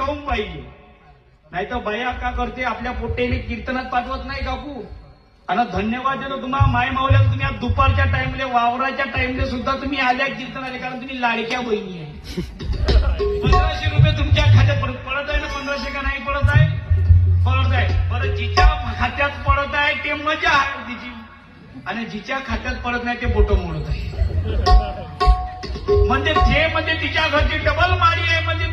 पटवून पाहिजे. नाही तर बया का करते आपल्या पोटेने कीर्तनात पाठवत नाही काकू. आणि धन्यवाद देतो तुम्हाला माय मावल्या, तुम्ही आज दुपारच्या टाइमले वावराच्या टाइमले सुद्धा तुम्ही आल्या कीर्तनाले, कारण तुम्ही लाडक्या बहिणी आहे. 1500 रुपये तुमच्या खात्यात पडत आहे ना. 1500 का नाही पडत आहे? पडत आहे. बरं, जिच्या खात्यात पडत आहे ते मजा आहे तिची, आणि जिच्या खात्यात पडत नाही ते बोट मोडत आहे. म्हणजे जे म्हणजे तिच्या घरची डबल माडी आहे म्हणजे